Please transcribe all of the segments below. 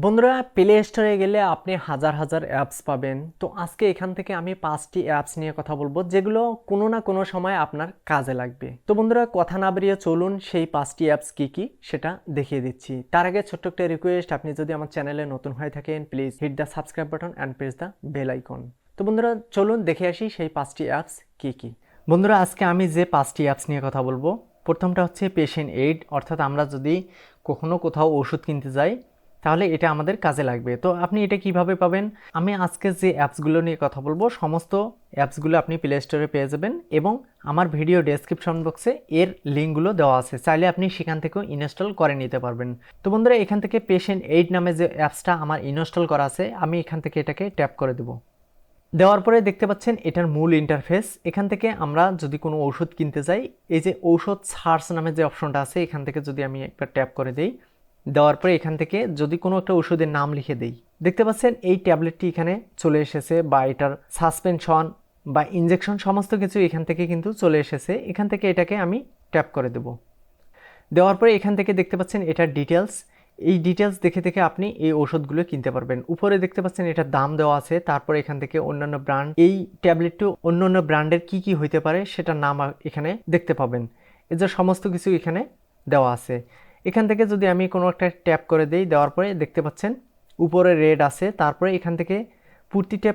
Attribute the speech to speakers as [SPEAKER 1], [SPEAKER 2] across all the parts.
[SPEAKER 1] বন্ধুরা, প্লে স্টোরে গেলে আপনি হাজার হাজার অ্যাপস পাবেন। তো আজকে এখান থেকে আমি 5টি অ্যাপস নিয়ে কথা বলবো, যেগুলো কোনো না কোনো সময় আপনার কাজে লাগবে। তো বন্ধুরা, কথা না বেরিয়ে চলুন সেই 5টি অ্যাপস কি কি সেটা দেখিয়ে দিচ্ছি। তার আগে ছোট্ট একটা রিকোয়েস্ট, আপনি যদি আমার চ্যানেলে নতুন হয়ে থাকেন, please hit the subscribe button and press the bell icon. তো বন্ধুরা, চলুন দেখে আসি সেই 5টি অ্যাপস কি কি। বন্ধুরা, আজকে আমি যে 5টি অ্যাপস নিয়ে কথা বলবো, প্রথমটা হচ্ছে পেশেন্ট এইড, অর্থাৎ আমরা যদি কখনো কোথাও ওষুধ কিনতে যাই তাহলে এটা আমাদের কাজে লাগবে। তো আপনি এটা কিভাবে পাবেন? আমি আজকে যে অ্যাপসগুলো নিয়ে কথা বলবো, সমস্ত অ্যাপসগুলো আপনি প্লে স্টোরে পেয়ে যাবেন এবং আমার ভিডিও ডেসক্রিপশন বক্সে এর লিঙ্কগুলো দেওয়া আছে, চাইলে আপনি সেখান থেকেও ইনস্টল করে নিতে পারবেন। তো বন্ধুরা, এখান থেকে পেশেন্ট এইড নামে যে অ্যাপসটা আমার ইনস্টল করা আছে, আমি এখান থেকে এটাকে ট্যাপ করে দেবো। দেওয়ার পরে দেখতে পাচ্ছেন এটার মূল ইন্টারফেস। এখান থেকে আমরা যদি কোনো ঔষধ কিনতে যাই, এই যে ঔষধ সার্চ নামে যে অপশনটা আছে, এখান থেকে যদি আমি একবার ট্যাপ করে দিই, দেওয়ার পরে এখান থেকে যদি কোনো একটা ওষুধের নাম লিখে দেই, দেখতে পাচ্ছেন এই ট্যাবলেটটি এখানে চলে এসেছে, বা এটার সাসপেনশন বা ইনজেকশন সমস্ত কিছু এখান থেকে কিন্তু চলে এসেছে। এখান থেকে এটাকে আমি ট্যাপ করে দেব। দেওয়ার পরে এখান থেকে দেখতে পাচ্ছেন এটার ডিটেলস। এই ডিটেলস দেখে দেখে আপনি এই ওষুধগুলো কিনতে পারবেন। উপরে দেখতে পাচ্ছেন এটার দাম দেওয়া আছে, তারপরে এখান থেকে অন্যান্য ব্র্যান্ড, এই ট্যাবলেটটি অন্যান্য ব্র্যান্ডের কি কি হইতে পারে সেটার নাম এখানে দেখতে পাবেন। এই যে সমস্ত কিছু এখানে দেওয়া আছে। এখান থেকে যদি আমি কোনো একটা ট্যাপ করে দিই, দেওয়ার পরে দেখতে পাচ্ছেন উপরে রেড আছে, তারপরে এখান থেকে প্রতিটা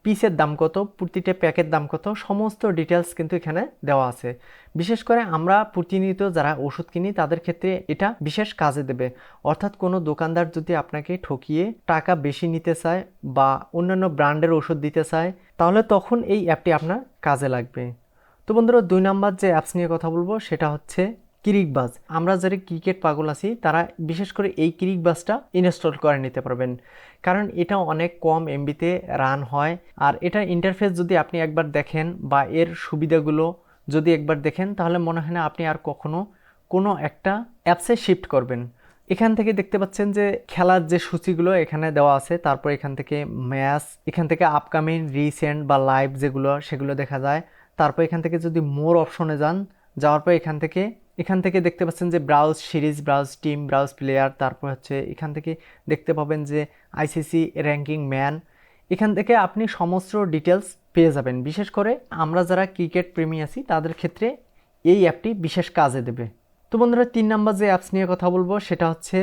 [SPEAKER 1] পিসের দাম কত, প্রতিটা প্যাকের দাম কত, সমস্ত ডিটেলস কিন্তু এখানে দেওয়া আছে। বিশেষ করে আমরা প্রতিনিয়ত যারা ওষুধ কিনি তাদের ক্ষেত্রে এটা বিশেষ কাজে দেবে। অর্থাৎ কোনো দোকানদার যদি আপনাকে ঠকিয়ে টাকা বেশি নিতে চায় বা অন্যান্য ব্র্যান্ডের ওষুধ দিতে চায়, তাহলে তখন এই অ্যাপটি আপনার কাজে লাগবে। তো বন্ধুরা, 2 নাম্বার যে অ্যাপস নিয়ে কথা বলবো সেটা হচ্ছে ক্রিকবাজ। আমরা যারা ক্রিকেট পাগল আছি তারা বিশেষ করে এই ক্রিকবাজটা ইনস্টল করে নিতে পারবেন, কারণ এটা অনেক কম এমবিতে রান হয়। আর এটার ইন্টারফেস যদি আপনি একবার দেখেন বা এর সুবিধাগুলো যদি একবার দেখেন, তাহলে মনে হয় না আপনি আর কখনো কোনো একটা অ্যাপসে শিফট করবেন। এখান থেকে দেখতে পাচ্ছেন যে খেলার যে সূচিগুলো এখানে দেওয়া আছে, তারপর এখান থেকে ম্যাচ, এখান থেকে আপকামিং, রিসেন্ট বা লাইভ যেগুলো সেগুলো দেখা যায়। তারপর এখান থেকে যদি মোর অপশনে যান, যাওয়ার পর এখান থেকে দেখতে পাচ্ছেন যে browse series, browse team, browse player, তারপর হচ্ছে এখান থেকে দেখতে পাবেন যে আইসিসি র্যাঙ্কিং ম্যান। এখান থেকে আপনি সমস্ত ডিটেলস পেয়ে যাবেন। বিশেষ করে আমরা যারা ক্রিকেট প্রেমী আছি তাদের ক্ষেত্রে এই অ্যাপটি বিশেষ কাজে দেবে। তো বন্ধুরা, 3 নাম্বার যে অ্যাপস নিয়ে কথা বলবো সেটা হচ্ছে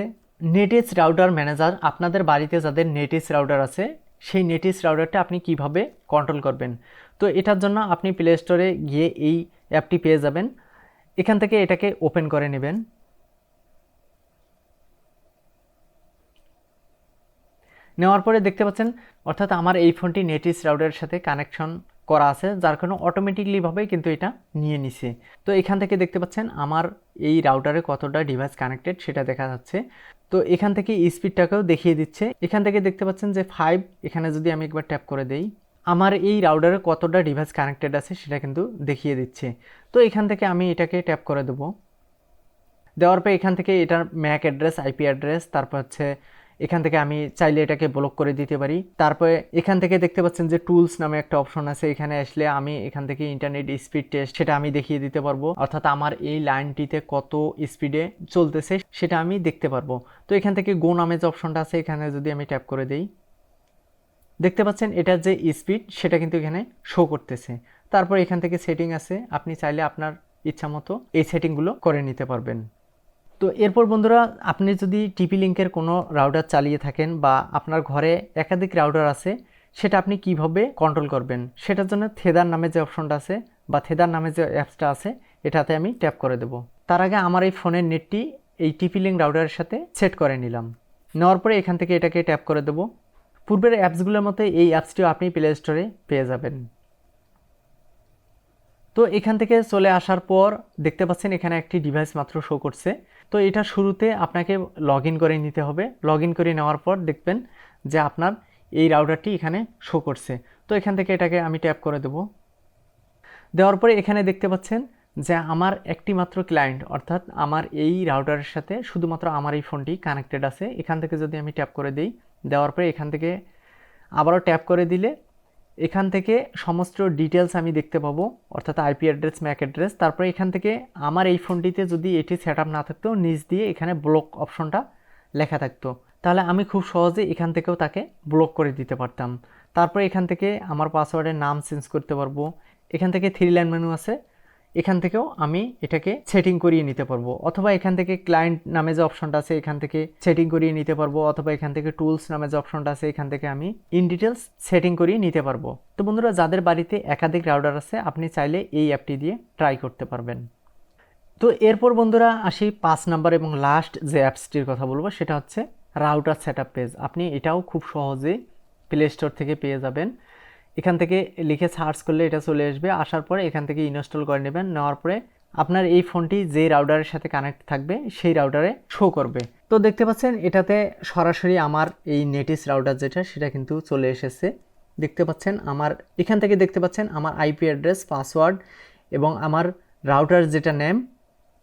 [SPEAKER 1] নেটিস রাউটার ম্যানেজার। আপনাদের বাড়িতে যাদের নেটিস রাউটার আছে, সেই নেটিস রাউটারটা আপনি কিভাবে কন্ট্রোল করবেন। তো এটার জন্য আপনি প্লে স্টোরে গিয়ে এই অ্যাপটি পেয়ে যাবেন। এখান থেকে এটাকে ওপেন করে নেবেন। নেওয়ার পরে দেখতে পাচ্ছেন, অর্থাৎ আমার এই ফোনটি নেটিস রাউটারের সাথে কানেকশন করা আছে, যার কারণে অটোমেটিকলিভাবেই কিন্তু এটা নিয়ে নিছে। তো এখান থেকে দেখতে পাচ্ছেন আমার এই রাউটারে কতটা ডিভাইস কানেক্টেড সেটা দেখা যাচ্ছে। তো এখান থেকে স্পিডটাকেও দেখিয়ে দিচ্ছে। এখান থেকে দেখতে পাচ্ছেন যে 5, এখানে যদি আমি একবার ট্যাপ করে দেই, আমার এই রাউটারে কতটা ডিভাইস কানেক্টেড আছে সেটা কিন্তু দেখিয়ে দিচ্ছে। তো এখান থেকে আমি এটাকে ট্যাপ করে দেবো। দেওয়ার পর এখান থেকে এটার ম্যাক অ্যাড্রেস, আইপি অ্যাড্রেস, তারপর হচ্ছে এখান থেকে আমি চাইলে এটাকে ব্লক করে দিতে পারি। তারপরে এখান থেকে দেখতে পাচ্ছেন যে টুলস নামে একটা অপশন আছে, এখানে আসলে আমি এখান থেকে ইন্টারনেট স্পিড টেস্ট সেটা আমি দেখিয়ে দিতে পারবো, অর্থাৎ আমার এই লাইনটিতে কত স্পিডে চলতেছে সেটা আমি দেখতে পারবো। তো এখান থেকে গো নামে যে অপশনটা আছে, এখানে যদি আমি ট্যাপ করে দিই, দেখতে পাচ্ছেন এটার যে স্পিড সেটা কিন্তু এখানে শো করতেছে। তারপর এখান থেকে সেটিং আছে, আপনি চাইলে আপনার ইচ্ছা মতো এই সেটিংগুলো করে নিতে পারবেন। তো এরপর বন্ধুরা, আপনি যদি টিপি লিঙ্কের কোনো রাউটার চালিয়ে থাকেন বা আপনার ঘরে একাধিক রাউটার আছে, সেটা আপনি কিভাবে কন্ট্রোল করবেন সেটার জন্য থেদার নামে যে অপশনটা আছে বা থেদার নামে যে অ্যাপসটা আছে, এটাতে আমি ট্যাপ করে দেব। তার আগে আমার এই ফোনের নেটটি এই টিপি লিঙ্ক রাউটারের সাথে সেট করে নিলাম। নেওয়ার পরে এখান থেকে এটাকে ট্যাপ করে দেব। পূর্বের অ্যাপসগুলোর মতো এই অ্যাপসটিও আপনি প্লে স্টোরে পেয়ে যাবেন। তো এখান থেকে চলে আসার পর দেখতে পাচ্ছেন এখানে একটি ডিভাইস মাত্র শো করছে। তো এটা শুরুতে আপনাকে লগ ইন করে নিতে হবে। লগ ইন করে নেওয়ার পর দেখবেন যে আপনার এই রাউটারটি এখানে শো করছে। তো এখান থেকে এটাকে আমি ট্যাপ করে দেব। দেওয়ার পরে এখানে দেখতে পাচ্ছেন যে আমার একটি মাত্র ক্লায়েন্ট, অর্থাৎ আমার এই রাউটারের সাথে শুধুমাত্র আমার এই ফোনটি কানেক্টেড আছে। এখান থেকে যদি আমি ট্যাপ করে দিই, দেওয়ার পরে এখান থেকে আবারও ট্যাপ করে দিলে এখান থেকে সমস্ত ডিটেলস আমি দেখতে পাবো, অর্থাৎ আইপি অ্যাড্রেস, ম্যাক অ্যাড্রেস। তারপরে এখান থেকে আমার এই ফোনটিতে যদি এটি সেট আপ না থাকতো, নিচ দিয়ে এখানে ব্লক অপশনটা লেখা থাকতো, তাহলে আমি খুব সহজে এখান থেকেও তাকে ব্লক করে দিতে পারতাম। তারপরে এখান থেকে আমার পাসওয়ার্ডের নাম চেঞ্জ করতে পারবো। এখান থেকে 3 লাইন মেনু আছে, এখান থেকেও আমি এটাকে সেটিং করিয়ে নিতে পারবো, অথবা এখান থেকে ক্লায়েন্ট নামে যে অপশনটা আছে এখান থেকে সেটিং করিয়ে নিতে পারবো, অথবা এখান থেকে টুলস নামে যে অপশনটা আছে এখান থেকে আমি ইন ডিটেলস সেটিং করিয়ে নিতে পারবো। তো বন্ধুরা, যাদের বাড়িতে একাধিক রাউটার আছে আপনি চাইলে এই অ্যাপটি দিয়ে ট্রাই করতে পারবেন। তো এরপর বন্ধুরা আসি 5 নাম্বার এবং লাস্ট যে অ্যাপসটির কথা বলবো, সেটা হচ্ছে রাউটার সেটআপ পেজ। আপনি এটাও খুব সহজেই প্লে স্টোর থেকে পেয়ে যাবেন। এখান থেকে লিখে সার্চ করলে এটা চলে আসবে, আসার পরে এখান থেকে ইনস্টল করে নেবেন। নেওয়ার পরে আপনার এই ফোনটি যে রাউটারের সাথে কানেক্ট থাকবে সেই রাউটারে শো করবে। তো দেখতে পাচ্ছেন এটাতে সরাসরি আমার এই নেটিস রাউটার যেটা সেটা কিন্তু চলে এসেছে। দেখতে পাচ্ছেন আমার এখান থেকে দেখতে পাচ্ছেন আমার আইপি অ্যাড্রেস, পাসওয়ার্ড এবং আমার রাউটার যেটা নেম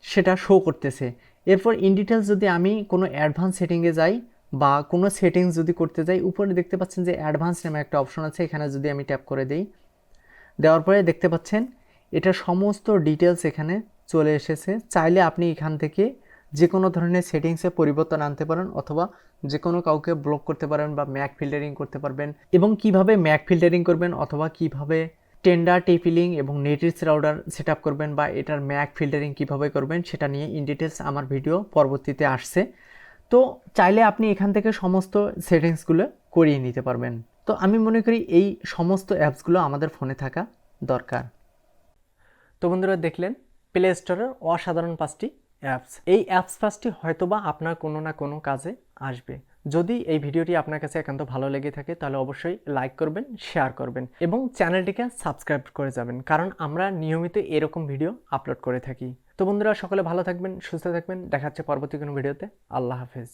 [SPEAKER 1] সেটা শো করতেছে। এরপর ইন ডিটেলস যদি আমি কোনো অ্যাডভান্স সেটিংয়ে যাই বা কোনো সেটিংস যদি করতে যাই, উপরে দেখতে পাচ্ছেন যে অ্যাডভান্স নামে একটা অপশন আছে, এখানে যদি আমি ট্যাপ করে দিই, দেওয়ার পরে দেখতে পাচ্ছেন এটা সমস্ত ডিটেলস এখানে চলে এসেছে। চাইলে আপনি এখান থেকে যে কোনো ধরনের সেটিংসে পরিবর্তন আনতে পারেন, অথবা যে কোনো কাউকে ব্লক করতে পারেন বা ম্যাক ফিল্টারিং করতে পারবেন। এবং কিভাবে ম্যাক ফিল্টারিং করবেন অথবা কিভাবে টেন্ডার টেপিলিং এবং নেটিস রাউটার সেট আপ করবেন বা এটার ম্যাক ফিল্টারিং কিভাবে করবেন সেটা নিয়ে ইন ডিটেলস আমার ভিডিও পরবর্তীতে আসছে। তো চাইলে আপনি এখান থেকে সমস্ত সেটিংসগুলো করিয়ে নিতে পারবেন। তো আমি মনে করি এই সমস্ত অ্যাপসগুলো আমাদের ফোনে থাকা দরকার। তো বন্ধুরা, দেখলেন প্লে স্টোরের অসাধারণ 5টি অ্যাপস। এই অ্যাপস 5টি হয়তোবা আপনার কোনো না কোনো কাজে আসবে। যদি এই ভিডিওটি আপনার কাছে একান্ত ভালো লেগে থাকে তাহলে অবশ্যই লাইক করবেন, শেয়ার করবেন এবং চ্যানেলটিকে সাবস্ক্রাইব করে যাবেন, কারণ আমরা নিয়মিত এরকম ভিডিও আপলোড করে থাকি। তো বন্ধুরা, সকলে ভালো থাকবেন, সুস্থ থাকবেন। দেখা হচ্ছে পরবর্তী কোনো ভিডিওতে। আল্লাহ হাফেজ।